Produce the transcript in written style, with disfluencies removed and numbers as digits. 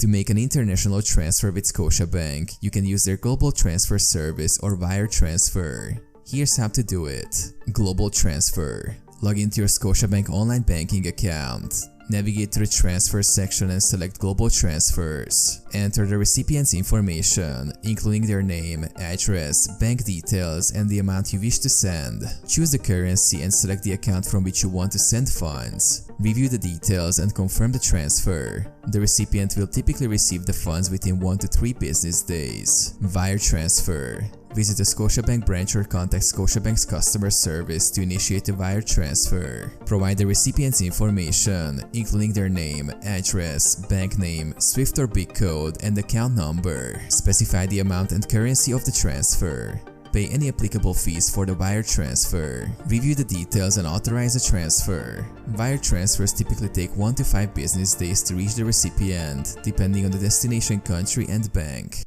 To make an international transfer with Scotiabank, you can use their Global Transfer Service or Wire Transfer. Here's how to do it. Global Transfer. Log into your Scotiabank online banking account. Navigate to the Transfer section and select Global Transfers. Enter the recipient's information, including their name, address, bank details, and the amount you wish to send. Choose the currency and select the account from which you want to send funds. Review the details and confirm the transfer. The recipient will typically receive the funds within 1 to 3 business days. Wire Transfer. Visit a Scotiabank branch or contact Scotiabank's customer service to initiate a wire transfer. Provide the recipient's information, including their name, address, bank name, SWIFT or BIC code, and account number. Specify the amount and currency of the transfer. Pay any applicable fees for the wire transfer. Review the details and authorize the transfer. Wire transfers typically take 1 to 5 business days to reach the recipient, depending on the destination country and bank.